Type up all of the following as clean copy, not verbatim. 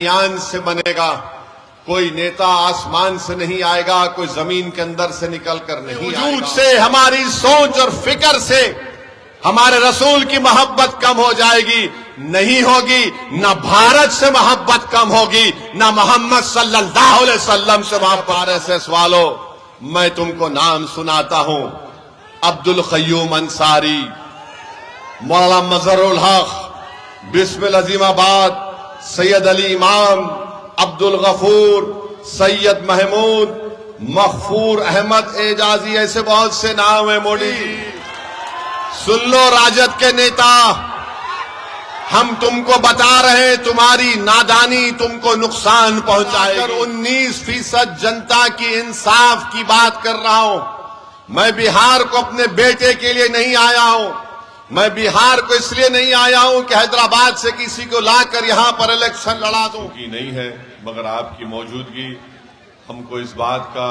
यान से बनेगा। कोई नेता आसमान से नहीं आएगा, कोई जमीन के अंदर से निकल कर नहीं आएगा। वजूद से, हमारी सोच और फिक्र से हमारे रसूल की मोहब्बत कम हो जाएगी, नहीं होगी। न भारत से मोहब्बत कम होगी, न मोहम्मद सल्लल्लाहु अलैहि वसल्लम से मोहब्बत। से सवालो, मैं तुमको नाम सुनाता हूं। अब्दुल क़य्यूम अंसारी, मौलाना मजहरुल हक, बिस्मिल अजीमाबाद, सैयद अली इमाम, अब्दुल गफूर, सैयद महमूद, मखफूर अहमद एजाजी, ऐसे बहुत से नाम है। मोदी जी सुन लो, राजद के नेता, हम तुमको बता रहे हैं, तुम्हारी नादानी तुमको नुकसान पहुंचाएगी। 19% जनता की इंसाफ की बात कर रहा हूं। मैं बिहार को अपने बेटे के लिए नहीं आया हूं। मैं बिहार को इसलिए नहीं आया हूं कि हैदराबाद से किसी को लाकर यहां पर इलेक्शन लड़ा दूं की नहीं है, मगर आपकी मौजूदगी हमको इस बात का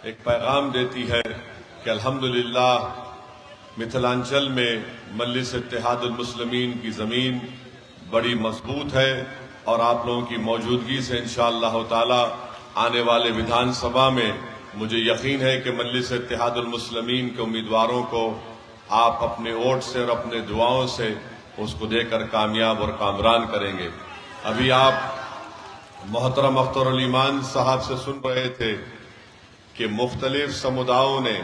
एक पैगाम देती है कि अल्हम्दुलिल्लाह मिथिलांचल में मजलिस इत्तेहादुल मुस्लिमीन की जमीन बड़ी मजबूत है और आप लोगों की मौजूदगी से इंशाअल्लाह ताला आने वाले विधानसभा में मुझे यकीन है कि मजलिस इत्तेहादुल मुस्लिमीन के उम्मीदवारों को आप अपने वोट से और अपने दुआओं से उसको देकर कामयाब और कामरान करेंगे। अभी आप मोहतरम अख्तर ईमान साहब से सुन रहे थे कि मुख्तलिफ समुदायों ने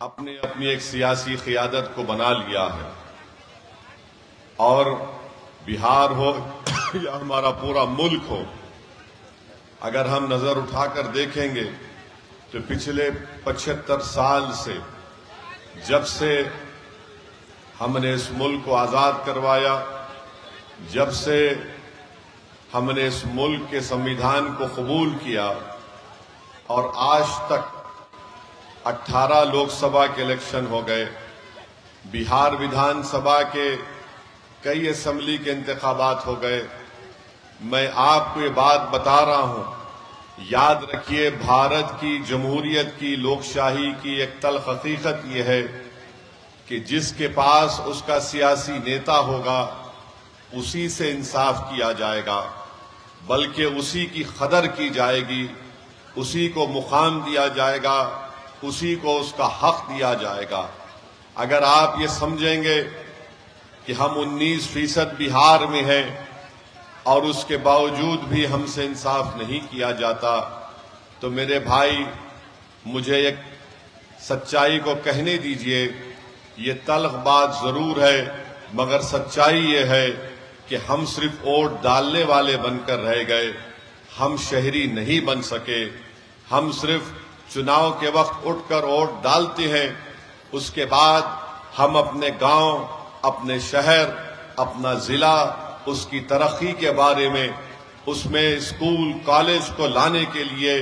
अपनी अपनी एक सियासी क़ियादत को बना लिया है, और बिहार हो या हमारा पूरा मुल्क हो, अगर हम नजर उठाकर देखेंगे तो पिछले 75 साल से, जब से हमने इस मुल्क को आजाद करवाया, जब से हमने इस मुल्क के संविधान को कबूल किया, और आज तक 18 लोकसभा के इलेक्शन हो गए, बिहार विधानसभा के कई असेंबली के इंतखाबात हो गए। मैं आपको ये बात बता रहा हूं, याद रखिए, भारत की जमहूरियत की, लोकशाही की एक तल्ख हकीकत यह है कि जिसके पास उसका सियासी नेता होगा उसी से इंसाफ किया जाएगा, बल्कि उसी की कदर की जाएगी, उसी को मुकाम दिया जाएगा, उसी को उसका हक दिया जाएगा। अगर आप ये समझेंगे कि हम 19% बिहार में हैं और उसके बावजूद भी हमसे इंसाफ नहीं किया जाता, तो मेरे भाई मुझे एक सच्चाई को कहने दीजिए। ये तल्ख बात जरूर है, मगर सच्चाई ये है कि हम सिर्फ वोट डालने वाले बनकर रह गए, हम शहरी नहीं बन सके। हम सिर्फ चुनाव के वक्त उठकर वोट डालते हैं, उसके बाद हम अपने गांव, अपने शहर, अपना जिला, उसकी तरक्की के बारे में, उसमें स्कूल कॉलेज को लाने के लिए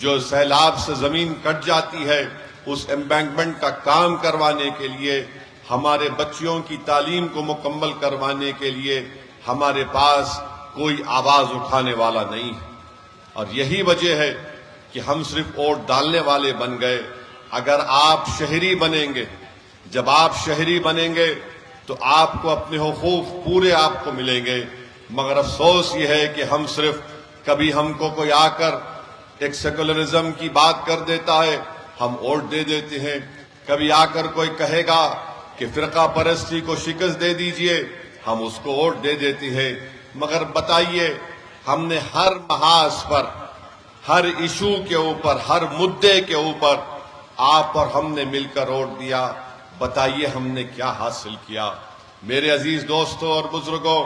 जो सैलाब से जमीन कट जाती है, उस एम्बैंकमेंट का काम करवाने के लिए, हमारे बच्चियों की तालीम को मुकम्मल करवाने के लिए हमारे पास कोई आवाज उठाने वाला नहीं है। और यही वजह है कि हम सिर्फ वोट डालने वाले बन गए। अगर आप शहरी बनेंगे, जब आप शहरी बनेंगे तो आपको अपने हुकूक पूरे आपको मिलेंगे। मगर अफसोस ये है कि हम सिर्फ, कभी हमको कोई आकर एक सेकुलरिज्म की बात कर देता है, हम वोट दे देते हैं। कभी आकर कोई कहेगा कि फिरका परस्ती को शिकस्त दे दीजिए, हम उसको वोट दे देते हैं। मगर बताइए, हमने हर महाज पर, हर इशू के ऊपर, हर मुद्दे के ऊपर आप और हमने मिलकर वोट दिया, बताइए हमने क्या हासिल किया। मेरे अजीज दोस्तों और बुजुर्गों,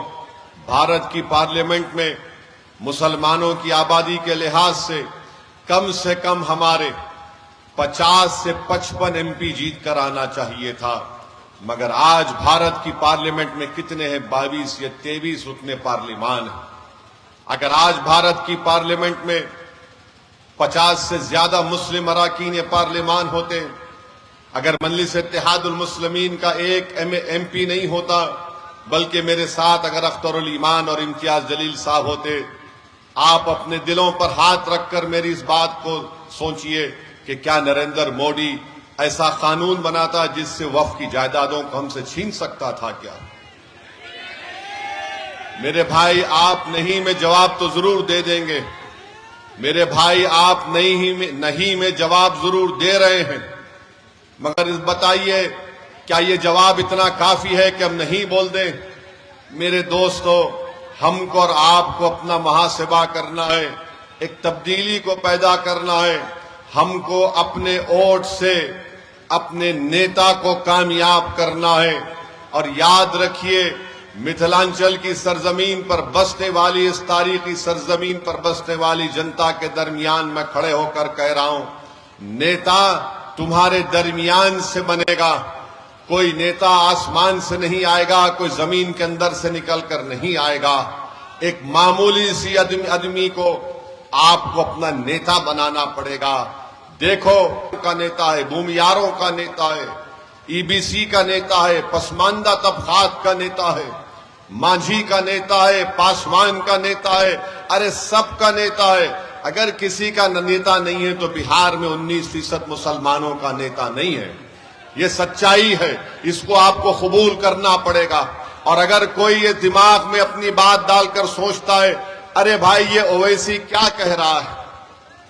भारत की पार्लियामेंट में मुसलमानों की आबादी के लिहाज से कम हमारे 50 से 55 MP जीत कर आना चाहिए था। मगर आज भारत की पार्लियामेंट में कितने हैं? 22 या 23 रुकने पार्लिमान है। अगर आज भारत की पार्लियामेंट में 50 से ज्यादा मुस्लिम अराकीन पार्लिमान होते, अगर मजलिस इत्तेहादुल मुस्लिमीन का एक MP नहीं होता, बल्कि मेरे साथ अगर अख्तरुल ईमान और इम्तियाज जलील साहब होते, आप अपने दिलों पर हाथ रखकर मेरी इस बात को सोचिए कि क्या नरेंद्र मोदी ऐसा कानून बनाता जिससे वक्फ की जायदादों को हमसे छीन सकता था क्या? मेरे भाई आप नहीं में जवाब तो जरूर दे देंगे। मेरे भाई आप नहीं में जवाब जरूर दे रहे हैं, मगर बताइए क्या ये जवाब इतना काफी है कि हम नहीं बोल दें? मेरे दोस्तों, हमको और आपको अपना मुहासिबा करना है, एक तब्दीली को पैदा करना है। हमको अपने वोट से अपने नेता को कामयाब करना है। और याद रखिए, मिथिलांचल की सरजमीन पर बसने वाली, इस तारीखी सरजमीन पर बसने वाली जनता के दरमियान मैं खड़े होकर कह रहा हूं, नेता तुम्हारे दरमियान से बनेगा। कोई नेता आसमान से नहीं आएगा, कोई जमीन के अंदर से निकल कर नहीं आएगा। एक मामूली सी आदमी को आपको अपना नेता बनाना पड़ेगा। देखो, का नेता है, भूमियारों का नेता है, ईबीसी का नेता है, पसमानदा तबकात का नेता है, मांझी का नेता है, पासवान का नेता है, अरे सबका नेता है। अगर किसी का नेता नहीं है तो बिहार में 19% मुसलमानों का नेता नहीं है। ये सच्चाई है, इसको आपको कबूल करना पड़ेगा। और अगर कोई ये दिमाग में अपनी बात डालकर सोचता है, अरे भाई ये ओवैसी क्या कह रहा है,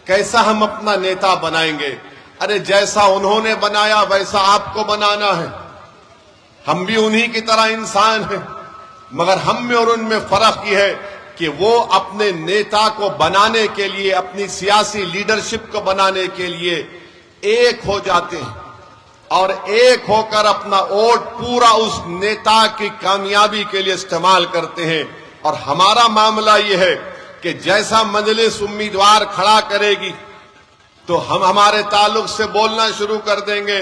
कैसा हम अपना नेता बनाएंगे? अरे जैसा उन्होंने बनाया वैसा आपको बनाना है। हम भी उन्हीं की तरह इंसान हैं, मगर हम में और उनमें फर्क यह है कि वो अपने नेता को बनाने के लिए, अपनी सियासी लीडरशिप को बनाने के लिए एक हो जाते हैं और एक होकर अपना वोट पूरा उस नेता की कामयाबी के लिए इस्तेमाल करते हैं। और हमारा मामला यह है कि जैसा मजलिस उम्मीदवार खड़ा करेगी तो हम हमारे ताल्लुक से बोलना शुरू कर देंगे,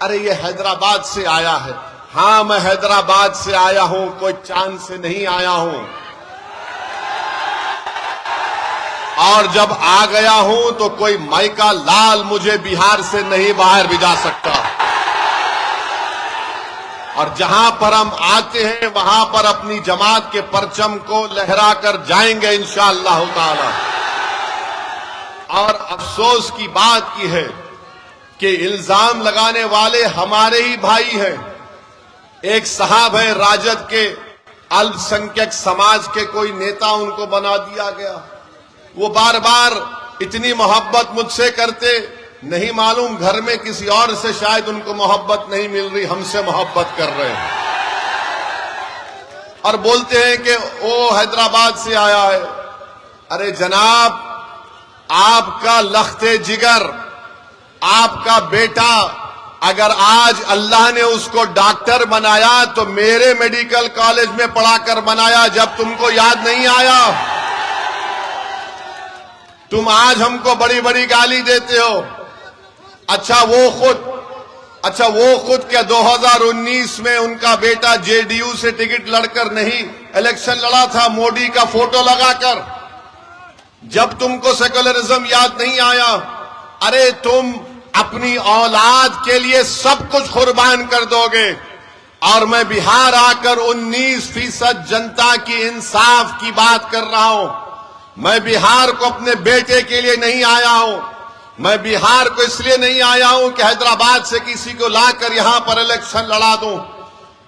अरे ये हैदराबाद से आया है। हाँ, मैं हैदराबाद से आया हूं, कोई चांद से नहीं आया हूं। और जब आ गया हूं तो कोई माइका लाल मुझे बिहार से नहीं बाहर भिजा सकता। और जहां पर हम आते हैं वहां पर अपनी जमात के परचम को लहराकर जाएंगे इंशाअल्लाह ताला। और अफसोस की बात की है कि इल्जाम लगाने वाले हमारे ही भाई हैं। एक साहब है राजद के, अल्पसंख्यक समाज के कोई नेता उनको बना दिया गया। वो बार बार इतनी मोहब्बत मुझसे करते, नहीं मालूम घर में किसी और से शायद उनको मोहब्बत नहीं मिल रही, हमसे मोहब्बत कर रहे हैं। और बोलते हैं कि वो हैदराबाद से आया है। अरे जनाब, आपका लख्ते जिगर, आपका बेटा अगर आज अल्लाह ने उसको डॉक्टर बनाया तो मेरे मेडिकल कॉलेज में पढ़ाकर बनाया, जब तुमको याद नहीं आया। तुम आज हमको बड़ी बड़ी गाली देते हो। अच्छा वो खुद क्या 2019 में उनका बेटा जेडीयू से टिकट लड़कर नहीं इलेक्शन लड़ा था, मोदी का फोटो लगाकर? जब तुमको सेकुलरिज्म याद नहीं आया, अरे तुम अपनी औलाद के लिए सब कुछ कुर्बान कर दोगे। और मैं बिहार आकर 19% जनता की इंसाफ की बात कर रहा हूं। मैं बिहार को अपने बेटे के लिए नहीं आया हूं। मैं बिहार को इसलिए नहीं आया हूं कि हैदराबाद से किसी को लाकर यहां पर इलेक्शन लड़ा दूं।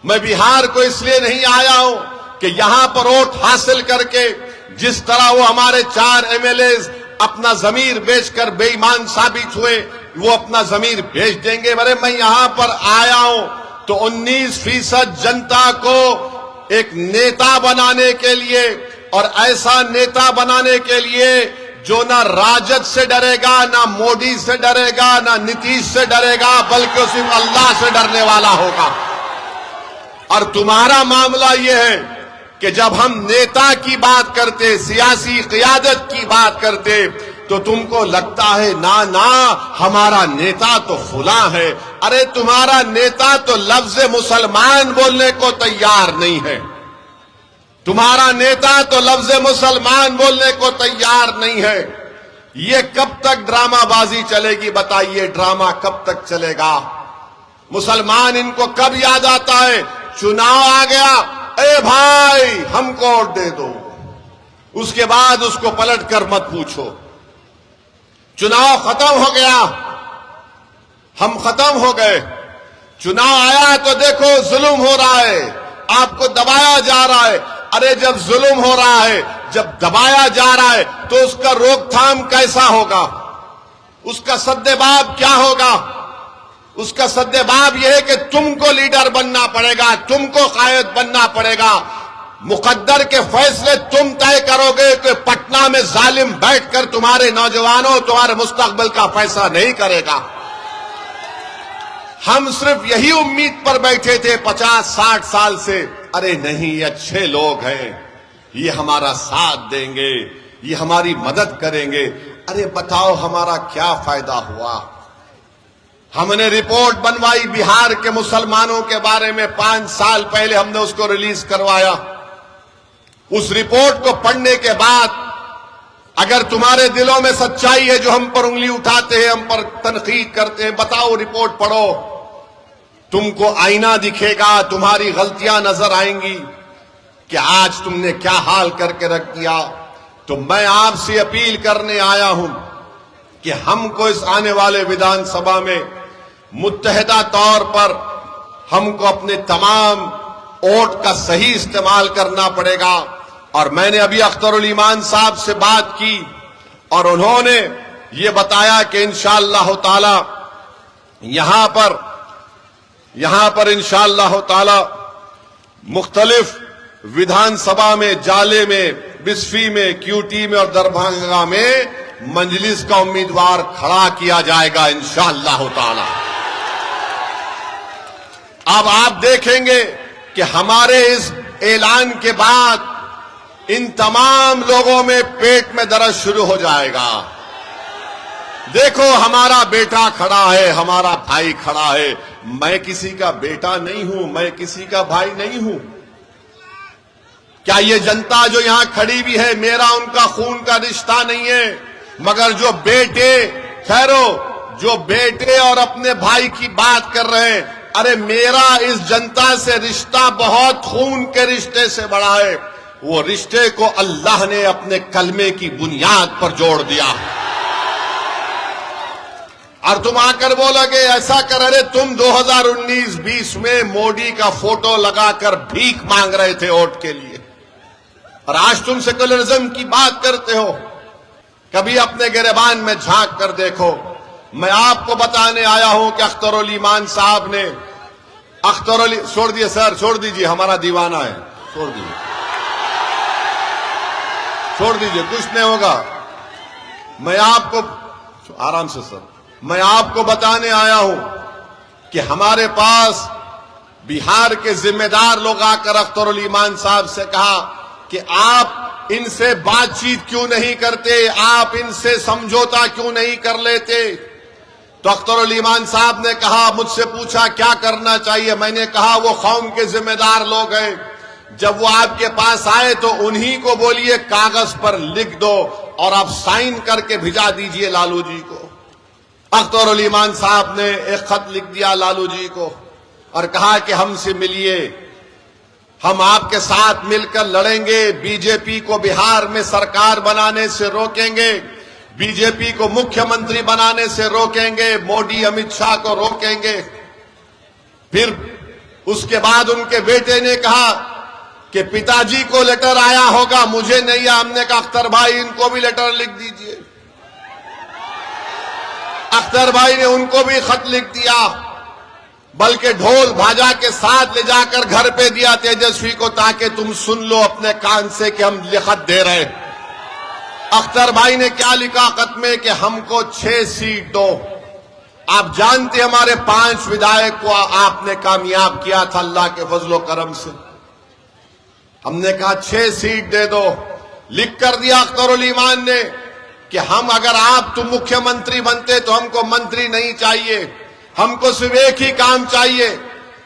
मैं बिहार को इसलिए नहीं आया हूं कि यहां पर वोट हासिल करके जिस तरह वो हमारे 4 एमएलए अपना जमीर बेचकर बेईमान साबित हुए, वो अपना जमीर बेच देंगे। अरे मैं यहां पर आया हूं तो 19% जनता को एक नेता बनाने के लिए, और ऐसा नेता बनाने के लिए जो ना राजद से डरेगा, ना मोदी से डरेगा, ना नीतीश से डरेगा, बल्कि सिर्फ अल्लाह से डरने वाला होगा। और तुम्हारा मामला यह है कि जब हम नेता की बात करते, सियासी क़ियादत की बात करते, तो तुमको लगता है ना हमारा नेता तो फुला है। अरे तुम्हारा नेता तो लफ्ज मुसलमान बोलने को तैयार नहीं है। तुम्हारा नेता तो लफ्ज मुसलमान बोलने को तैयार नहीं है। ये कब तक ड्रामाबाजी चलेगी? बताइए, ड्रामा कब तक चलेगा? मुसलमान इनको कब याद आता है? चुनाव आ गया, ए भाई हमको वोट दे दो, उसके बाद उसको पलट कर मत पूछो। चुनाव खत्म हो गया, हम खत्म हो गए। चुनाव आया तो देखो जुल्म हो रहा है, आपको दबाया जा रहा है। अरे जब जुल्म हो रहा है, जब दबाया जा रहा है, तो उसका रोकथाम कैसा होगा? उसका सद्देबाब क्या होगा? उसका सद्देबाब यह है कि तुमको लीडर बनना पड़ेगा, तुमको कायद बनना पड़ेगा। मुकद्दर के फैसले तुम तय करोगे कि पटना में जालिम बैठकर तुम्हारे नौजवानों, तुम्हारे मुस्तकबिल का फैसला नहीं करेगा। हम सिर्फ यही उम्मीद पर बैठे थे 50-60 साल से, अरे नहीं, ये अच्छे लोग हैं, ये हमारा साथ देंगे, ये हमारी मदद करेंगे। अरे बताओ हमारा क्या फायदा हुआ? हमने रिपोर्ट बनवाई बिहार के मुसलमानों के बारे में, 5 साल पहले हमने उसको रिलीज करवाया। उस रिपोर्ट को पढ़ने के बाद अगर तुम्हारे दिलों में सच्चाई है, जो हम पर उंगली उठाते हैं, हम पर तनकीद करते हैं, बताओ रिपोर्ट पढ़ो, तुमको आईना दिखेगा, तुम्हारी गलतियां नजर आएंगी कि आज तुमने क्या हाल करके रख दिया। तो मैं आपसे अपील करने आया हूं कि हमको इस आने वाले विधानसभा में मुत्तहिदा तौर पर हमको अपने तमाम वोट का सही इस्तेमाल करना पड़ेगा। और मैंने अभी अख्तरुल ईमान साहब से बात की और उन्होंने ये बताया कि इंशाअल्लाह ताला यहां पर इंशाअल्लाह ताला मुख्तलिफ विधानसभा में, जाले में, बिस्फी में, क्यूटी में और दरभंगा में मजलिस का उम्मीदवार खड़ा किया जाएगा इंशाअल्लाह ताला। अब आप देखेंगे कि हमारे इस ऐलान के बाद इन तमाम लोगों में पेट में दर्द शुरू हो जाएगा। देखो हमारा बेटा खड़ा है, हमारा भाई खड़ा है। मैं किसी का बेटा नहीं हूं, मैं किसी का भाई नहीं हूं। क्या ये जनता जो यहां खड़ी भी है, मेरा उनका खून का रिश्ता नहीं है, मगर जो बेटे, ठहरो, जो बेटे और अपने भाई की बात कर रहे हैं, अरे मेरा इस जनता से रिश्ता बहुत खून के रिश्ते से बड़ा है। वो रिश्ते को अल्लाह ने अपने कलमे की बुनियाद पर जोड़ दिया। और तुम आकर बोलोगे ऐसा कर, अरे तुम 2019-20 में मोदी का फोटो लगाकर भीख मांग रहे थे वोट के लिए, और आज तुम सेकुलरिज्म की बात करते हो। कभी अपने गिरबान में झांक कर देखो। मैं आपको बताने आया हूं कि अख्तरुल ईमान साहब ने, छोड़ दिए सर, छोड़ दीजिए, हमारा दीवाना है, छोड़ दीजिए, छोड़ दीजिए, कुछ नहीं होगा। मैं आपको, आराम से सर, मैं आपको बताने आया हूं कि हमारे पास बिहार के जिम्मेदार लोग आकर अख्तरुल ईमान साहब से कहा कि आप इनसे बातचीत क्यों नहीं करते, आप इनसे समझौता क्यों नहीं कर लेते। तो अख्तरुल ईमान साहब ने कहा, मुझसे पूछा क्या करना चाहिए। मैंने कहा वो कौम के जिम्मेदार लोग हैं, जब वो आपके पास आए तो उन्हीं को बोलिए कागज पर लिख दो और आप साइन करके भिजा दीजिए लालू जी को। अख्तरुल ईमान साहब ने एक खत लिख दिया लालू जी को और कहा कि हमसे मिलिए, हम आपके साथ मिलकर लड़ेंगे, बीजेपी को बिहार में सरकार बनाने से रोकेंगे, बीजेपी को मुख्यमंत्री बनाने से रोकेंगे, मोदी अमित शाह को रोकेंगे। फिर उसके बाद उनके बेटे ने कहा कि पिताजी को लेटर आया होगा, मुझे नहीं आया। हमने कहा अख्तर भाई इनको भी लेटर लिख दीजिए। अख्तर भाई ने उनको भी खत लिख दिया, बल्कि ढोल भाजा के साथ ले जाकर घर पे दिया तेजस्वी को, ताकि तुम सुन लो अपने कान से कि हम लिखत दे रहे। अख्तर भाई ने क्या लिखा खत में कि हमको 6 सीट दो। आप जानते हमारे 5 विधायक को आपने कामयाब किया था अल्लाह के फजलो करम से। हमने कहा 6 सीट दे दो। लिख कर दिया अख्तरुल ईमान ने कि हम, अगर आप तुम मुख्यमंत्री बनते तो हमको मंत्री नहीं चाहिए, हमको सिर्फ एक ही काम चाहिए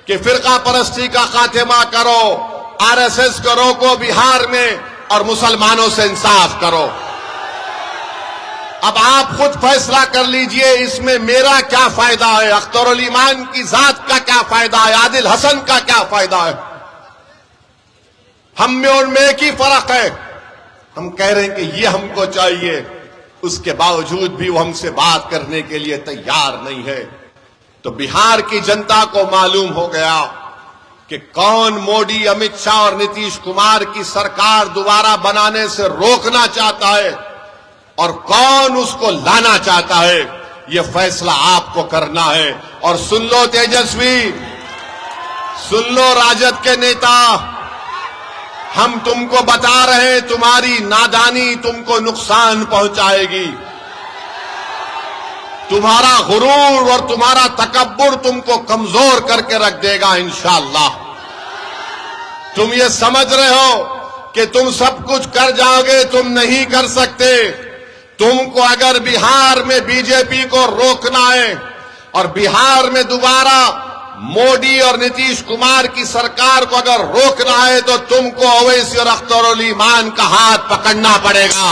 कि फिरका परस्ती का खात्मा करो, आरएसएस को रोको बिहार में और मुसलमानों से इंसाफ करो। अब आप खुद फैसला कर लीजिए इसमें मेरा क्या फायदा है, अख्तरुल ईमान की जात का क्या फायदा है, आदिल हसन का क्या फायदा है। हम में और में एक ही फर्क है, हम कह रहे हैं कि ये हमको चाहिए, उसके बावजूद भी वो हमसे बात करने के लिए तैयार नहीं है। तो बिहार की जनता को मालूम हो गया कि कौन मोदी, अमित शाह और नीतीश कुमार की सरकार दोबारा बनाने से रोकना चाहता है और कौन उसको लाना चाहता है, यह फैसला आपको करना है। और सुन लो तेजस्वी, सुन लो राजद के नेता, हम तुमको बता रहे हैं तुम्हारी नादानी तुमको नुकसान पहुंचाएगी। तुम्हारा गुरूर और तुम्हारा तकब्बुर तुमको कमजोर करके रख देगा इंशाअल्लाह। तुम ये समझ रहे हो कि तुम सब कुछ कर जाओगे, तुम नहीं कर सकते। तुमको अगर बिहार में बीजेपी को रोकना है और बिहार में दोबारा मोदी और नीतीश कुमार की सरकार को अगर रोकना है तो तुमको ओवैसी और अख्तरुल ईमान का हाथ पकड़ना पड़ेगा।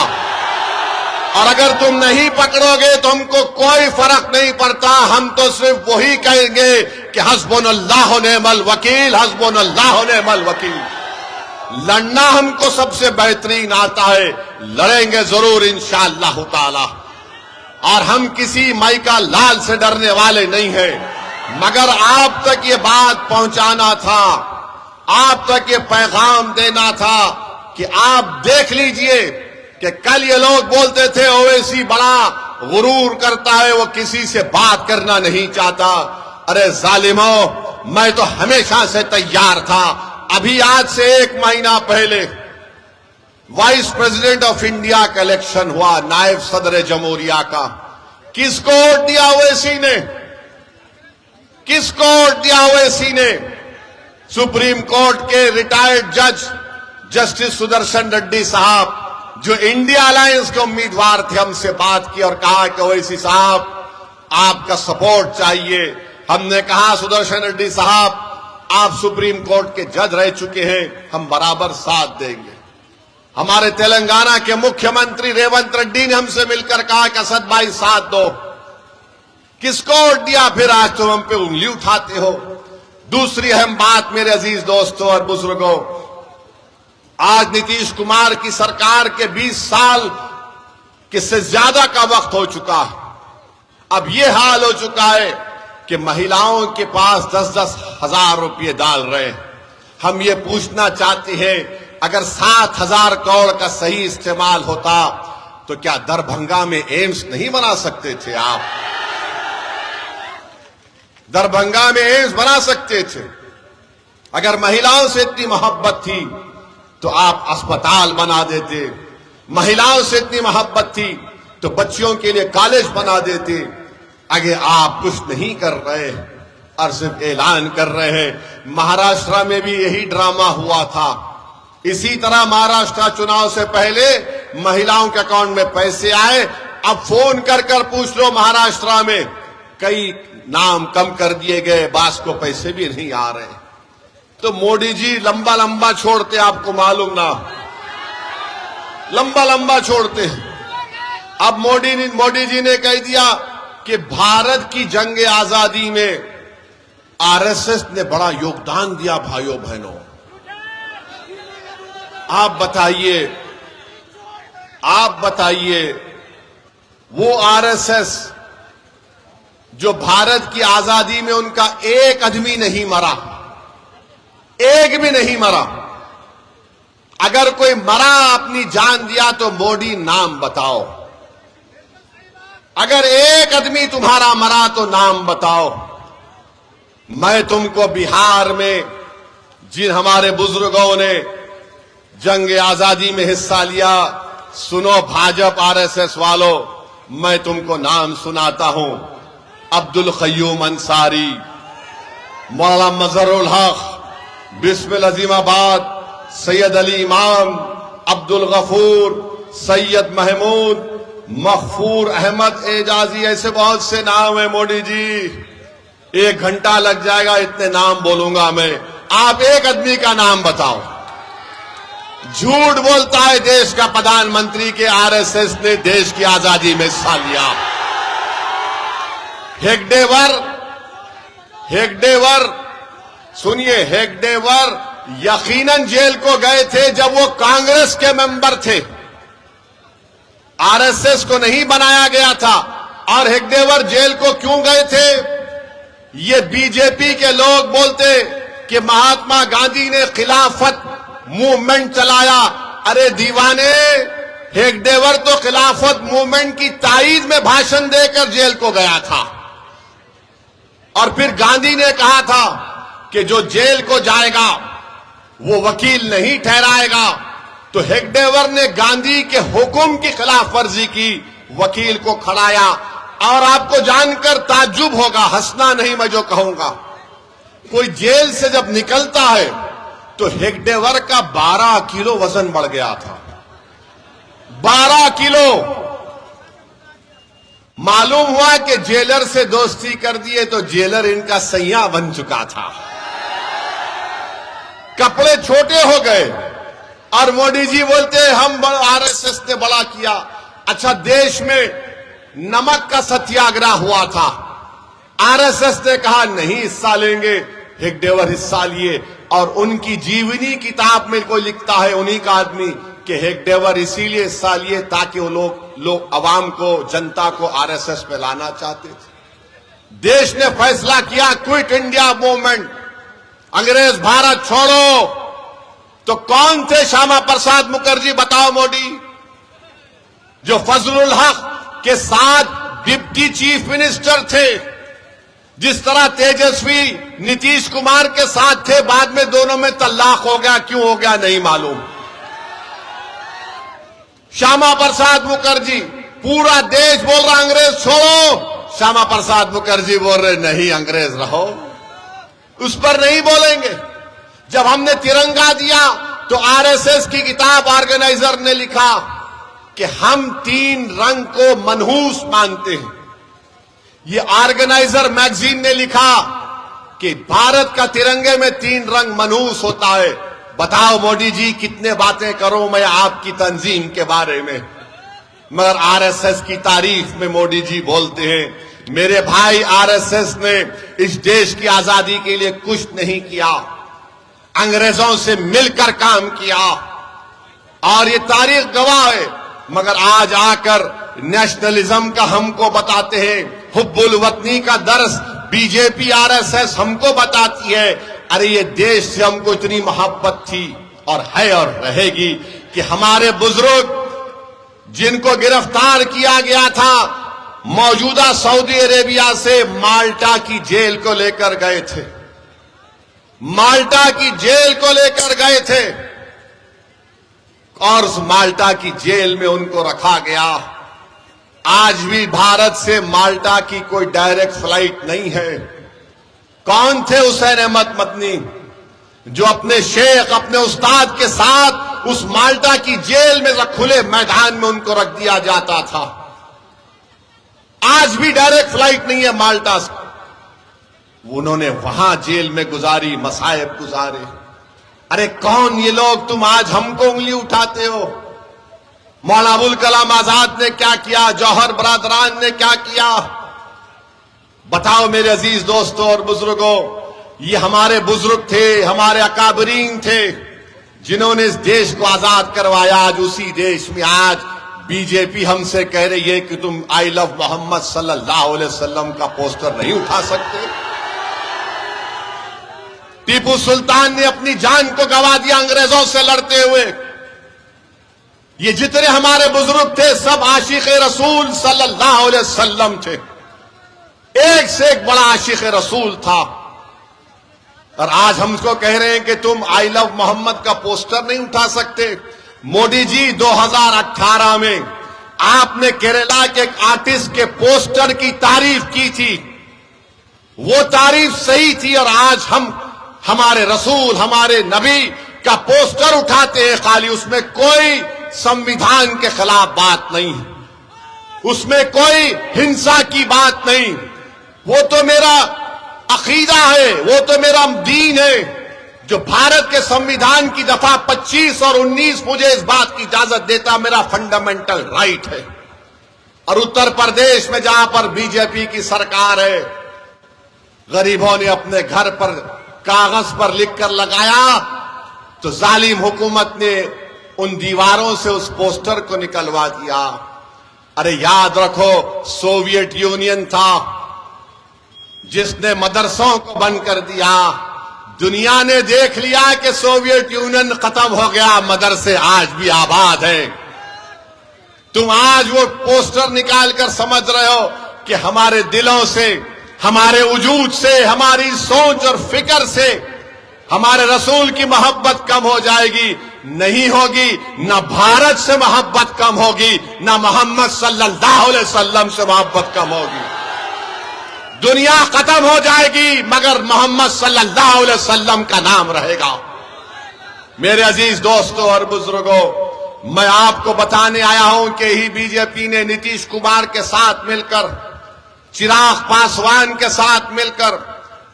और अगर तुम नहीं पकड़ोगे तो हमको कोई फर्क नहीं पड़ता, हम तो सिर्फ वही कहेंगे कि हस्बुनल्लाह व निअमल वकील, हस्बुनल्लाह व निअमल वकील। लड़ना हमको सबसे बेहतरीन आता है, लड़ेंगे जरूर इंशाअल्लाह ताला। और हम किसी माइका लाल से डरने वाले नहीं हैं, मगर आप तक ये बात पहुंचाना था, आप तक ये पैगाम देना था कि आप देख लीजिए कि कल ये लोग बोलते थे ओवैसी बड़ा गुरूर करता है, वो किसी से बात करना नहीं चाहता। अरे जालिमों, मैं तो हमेशा से तैयार था। अभी आज से 1 महीना पहले वाइस प्रेसिडेंट ऑफ इंडिया का इलेक्शन हुआ, नायब सदर जमहूरिया का। किसको वोट दिया ओवैसी ने? किसको वोट दिया ओवैसी ने? सुप्रीम कोर्ट के रिटायर्ड जज जस्टिस सुदर्शन रेड्डी साहब, जो इंडिया अलायंस के उम्मीदवार थे, हमसे बात की और कहा कि ओवैसी साहब आपका सपोर्ट चाहिए। हमने कहा सुदर्शन रेड्डी साहब, आप सुप्रीम कोर्ट के जज रह चुके हैं, हम बराबर साथ देंगे। हमारे तेलंगाना के मुख्यमंत्री रेवंत रेड्डी ने हमसे मिलकर कहा कि असद भाई साथ दो। किसको वोट दिया फिर? आज तुम हम पे उंगली उठाते हो। दूसरी अहम बात मेरे अजीज दोस्तों और बुजुर्गों, आज नीतीश कुमार की सरकार के 20 साल से ज्यादा का वक्त हो चुका है। अब यह हाल हो चुका है कि महिलाओं के पास 10-10 हजार रुपये डाल रहे हैं। हम ये पूछना चाहते हैं, अगर 7,000 करोड़ का सही इस्तेमाल होता तो क्या दरभंगा में एम्स नहीं बना सकते थे आप? दरभंगा में एम्स बना सकते थे। अगर महिलाओं से इतनी मोहब्बत थी तो आप अस्पताल बना देते। महिलाओं से इतनी मोहब्बत थी तो बच्चियों के लिए कॉलेज बना देते। आगे आप कुछ नहीं कर रहे और सिर्फ ऐलान कर रहे हैं। महाराष्ट्र में भी यही ड्रामा हुआ था। इसी तरह महाराष्ट्र चुनाव से पहले महिलाओं के अकाउंट में पैसे आए। अब फोन कर कर पूछ लो, महाराष्ट्र में कई नाम कम कर दिए गए, बास को पैसे भी नहीं आ रहे। तो मोदी जी लंबा लंबा छोड़ते, आपको मालूम ना, लंबा लंबा छोड़ते। अब मोदी जी ने कह दिया कि भारत की जंग आजादी में आरएसएस ने बड़ा योगदान दिया। भाइयों बहनों, आप बताइए वो आरएसएस जो भारत की आजादी में उनका एक आदमी नहीं मरा, एक भी नहीं मरा। अगर कोई मरा अपनी जान दिया तो मोदी नाम बताओ। अगर एक आदमी तुम्हारा मरा तो नाम बताओ। मैं तुमको बिहार में जिन हमारे बुजुर्गों ने जंग आजादी में हिस्सा लिया, सुनो भाजपा आरएसएस वालों, मैं तुमको नाम सुनाता हूं। अब्दुल क़य्यूम अंसारी, मौलाना मजहरुल हक, बिस्मिल अजीमाबाद, सैयद अली इमाम, अब्दुल गफूर, सैयद महमूद, मखफूर अहमद एजाजी, ऐसे बहुत से नाम है। मोदी जी 1 घंटा लग जाएगा, इतने नाम बोलूंगा मैं। आप एक आदमी का नाम बताओ। झूठ बोलता है देश का प्रधानमंत्री के आरएसएस ने देश की आजादी में हिस्सा लिया। हेगडेवर सुनिए, हेगडेवर यकीनन जेल को गए थे जब वो कांग्रेस के मेंबर थे, आरएसएस को नहीं बनाया गया था। और हेगडेवर जेल को क्यों गए थे? ये बीजेपी के लोग बोलते कि महात्मा गांधी ने खिलाफत मूवमेंट चलाया। अरे दीवाने, हेगडेवर तो खिलाफत मूवमेंट की ताईद में भाषण देकर जेल को गया था। और फिर गांधी ने कहा था कि जो जेल को जाएगा वो वकील नहीं ठहराएगा। तो हेगडेवर ने गांधी के हुक्म की खिलाफ वर्जी की, वकील को खड़ाया। और आपको जानकर ताज्जुब होगा, हंसना नहीं मैं जो कहूंगा, कोई जेल से जब निकलता है तो हेगडेवर का 12 किलो वजन बढ़ गया था। 12 किलो। मालूम हुआ कि जेलर से दोस्ती कर दिए तो जेलर इनका सैया बन चुका था। कपड़े छोटे हो गए और मोदी जी बोलते हम आरएसएस ने बड़ा किया। अच्छा, देश में नमक का सत्याग्रह हुआ था, आरएसएस ने कहा नहीं हिस्सा लेंगे, हेगडेवर हिस्सा लिए। और उनकी जीवनी किताब में कोई लिखता है, उन्हीं का आदमी, कि हेगडेवर इसीलिए हिस्सा लिए ताकि वो लोग अवाम को, जनता को आरएसएस पे लाना चाहते थे। देश ने फैसला किया क्विट इंडिया मूवमेंट, अंग्रेज भारत छोड़ो। तो कौन थे श्यामा प्रसाद मुखर्जी, बताओ मोदी, जो फजलुल हक के साथ डिप्टी चीफ मिनिस्टर थे। जिस तरह तेजस्वी नीतीश कुमार के साथ थे, बाद में दोनों में तलाक हो गया, क्यों हो गया नहीं मालूम। श्यामा प्रसाद मुखर्जी, पूरा देश बोल रहा अंग्रेज छोड़ो, श्यामा प्रसाद मुखर्जी बोल रहे नहीं अंग्रेज रहो। उस पर नहीं बोलेंगे। जब हमने तिरंगा दिया तो आरएसएस की किताब ऑर्गेनाइजर ने लिखा कि हम 3 रंग को मनहूस मानते हैं। ये ऑर्गेनाइजर मैगजीन ने लिखा कि भारत का तिरंगे में 3 रंग मनहूस होता है। बताओ मोदी जी, कितने बातें करो मैं आपकी तंजीम के बारे में, मगर आरएसएस की तारीफ में मोदी जी बोलते हैं मेरे भाई, आरएसएस ने इस देश की आजादी के लिए कुछ नहीं किया, अंग्रेजों से मिलकर काम किया और ये तारीख गवाह है। मगर आज आकर नेशनलिज्म का हमको बताते हैं, हुब्बुल वतनी का दर्स बीजेपी आरएसएस हमको बताती है। अरे ये देश से हमको इतनी मोहब्बत थी और है और रहेगी कि हमारे बुजुर्ग जिनको गिरफ्तार किया गया था मौजूदा सऊदी अरेबिया से माल्टा की जेल को लेकर गए थे, माल्टा की जेल को लेकर गए थे और उस माल्टा की जेल में उनको रखा गया। आज भी भारत से माल्टा की कोई डायरेक्ट फ्लाइट नहीं है। कौन थे हुसैन अहमद मदनी, जो अपने शेख, अपने उस्ताद के साथ उस माल्टा की जेल में खुले मैदान में उनको रख दिया जाता था। आज भी डायरेक्ट फ्लाइट नहीं है माल्टा से। उन्होंने वहां जेल में गुजारी, मसाइब गुजारे। अरे कौन ये लोग, तुम आज हमको उंगली उठाते हो। मौलाना अबुल कलाम आजाद ने क्या किया, जौहर बरादरान ने क्या किया। बताओ मेरे अजीज दोस्तों और बुजुर्गों, ये हमारे बुजुर्ग थे, हमारे अकाबरीन थे जिन्होंने इस देश को आजाद करवाया। आज उसी देश में आज बीजेपी हमसे कह रही है कि तुम आई लव मोहम्मद सल्लल्लाहु अलैहि वसल्लम का पोस्टर नहीं उठा सकते। टीपू सुल्तान ने अपनी जान को गंवा दिया अंग्रेजों से लड़ते हुए। ये जितने हमारे बुजुर्ग थे सब आशिक रसूल सल्लल्लाहु अलैहि वसल्लम थे, एक से एक बड़ा आशिक रसूल था। और आज हमको कह रहे हैं कि तुम आई लव मोहम्मद का पोस्टर नहीं उठा सकते। मोदी जी 2018 में आपने केरला के एक आर्टिस्ट के पोस्टर की तारीफ की थी, वो तारीफ सही थी। और आज हम हमारे रसूल, हमारे नबी का पोस्टर उठाते हैं, खाली उसमें कोई संविधान के खिलाफ बात नहीं है, उसमें कोई हिंसा की बात नहीं। वो तो मेरा अकीदा है, वो तो मेरा दीन है, जो भारत के संविधान की दफा 25 और 19 मुझे इस बात की इजाजत देता, मेरा फंडामेंटल राइट है। और उत्तर प्रदेश में जहां पर बीजेपी की सरकार है, गरीबों ने अपने घर पर कागज पर लिखकर लगाया तो जालिम हुकूमत ने उन दीवारों से उस पोस्टर को निकलवा दिया। अरे याद रखो, सोवियत यूनियन था जिसने मदरसों को बंद कर दिया, दुनिया ने देख लिया कि सोवियत यूनियन खत्म हो गया, मदरसे आज भी आबाद हैं। तुम आज वो पोस्टर निकालकर समझ रहे हो कि हमारे दिलों से, हमारे वजूद से, हमारी सोच और फिक्र से हमारे रसूल की मोहब्बत कम हो जाएगी। नहीं होगी। न भारत से मोहब्बत कम होगी, न मोहम्मद सल्लल्लाहु अलैहि वसल्लम से मोहब्बत कम होगी। दुनिया खत्म हो जाएगी मगर मोहम्मद सल्लल्लाहु अलैहि वसल्लम का नाम रहेगा। मेरे अजीज दोस्तों और बुजुर्गों, मैं आपको बताने आया हूं कि ही बीजेपी ने नीतीश कुमार के साथ मिलकर, चिराग पासवान के साथ मिलकर,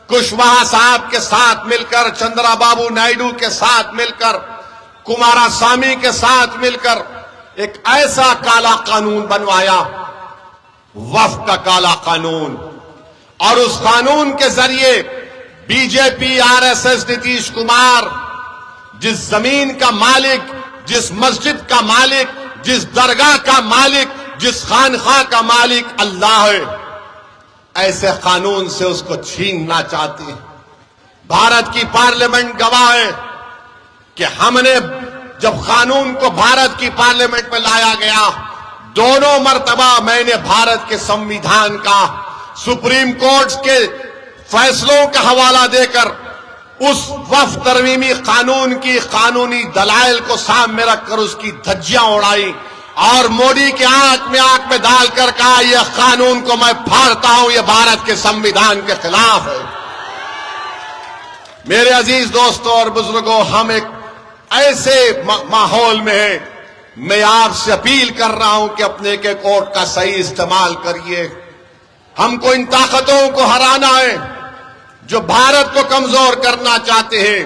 कुशवाहा साहब के साथ मिलकर, चंद्राबाबू नायडू के साथ मिलकर, कुमारास्वामी के साथ मिलकर एक ऐसा काला कानून बनवाया, वक्फ का काला कानून। और उस कानून के जरिए बीजेपी, आरएसएस, नीतीश कुमार जिस जमीन का मालिक, जिस मस्जिद का मालिक, जिस दरगाह का मालिक, जिस खानखा का मालिक अल्लाह है, ऐसे कानून से उसको छीनना चाहती है। भारत की पार्लियामेंट गवाह है कि हमने जब कानून को भारत की पार्लियामेंट में लाया गया, दोनों मर्तबा मैंने भारत के संविधान का, सुप्रीम कोर्ट के फैसलों का हवाला देकर उस वक्फ तरमीमी कानून की कानूनी दलाइल को सामने रखकर उसकी धज्जियां उड़ाई और मोदी के आंख में डालकर कहा, यह कानून को मैं फाड़ता हूं, यह भारत के संविधान के खिलाफ है। मेरे अजीज दोस्तों और बुजुर्गों, हम एक ऐसे माहौल में हैं, मैं आपसे अपील कर रहा हूं कि अपने के कोर्ट का सही इस्तेमाल करिए। हमको इन ताकतों को हराना है जो भारत को कमजोर करना चाहते हैं,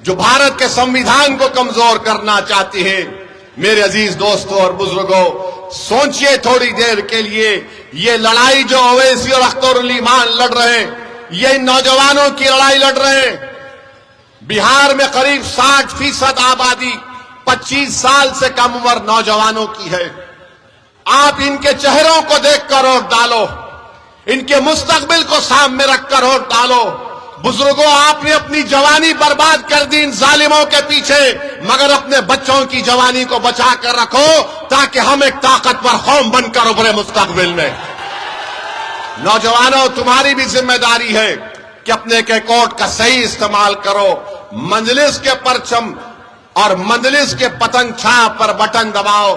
जो भारत के संविधान को कमजोर करना चाहते हैं। मेरे अजीज दोस्तों और बुजुर्गों, सोचिए थोड़ी देर के लिए, ये लड़ाई जो ओवैसी और अख्तरुल ईमान लड़ रहे हैं, ये इन नौजवानों की लड़ाई लड़ रहे हैं। बिहार में करीब 60% आबादी 25 साल से कम उम्र नौजवानों की है। आप इनके चेहरों को देखकर वोट डालो, इनके मुस्तकबिल को सामने रखकर वोट डालो। बुजुर्गों, आपने अपनी जवानी बर्बाद कर दी इन जालिमों के पीछे, मगर अपने बच्चों की जवानी को बचा कर रखो ताकि हम एक ताकतवर कौम बनकर उभरे मुस्तकबिल में। नौजवानों, तुम्हारी भी जिम्मेदारी है कि अपने के कोर्ट का सही इस्तेमाल करो। मंजलिस के परचम और मंजलिस के पतंग छाप पर बटन दबाओ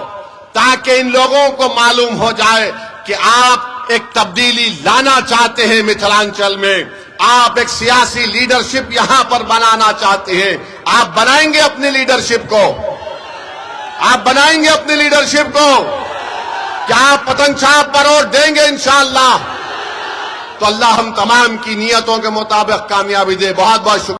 ताकि इन लोगों को मालूम हो जाए कि आप एक तब्दीली लाना चाहते हैं मिथिलांचल में। आप एक सियासी लीडरशिप यहां पर बनाना चाहते हैं। आप बनाएंगे अपनी लीडरशिप को? आप बनाएंगे अपनी लीडरशिप को? क्या आप पतंग छाप पर वोट देंगे इंशाअल्लाह? तो अल्लाह हम तमाम की नियतों के मुताबिक कामयाबी दे। बहुत बहुत शुक्रिया।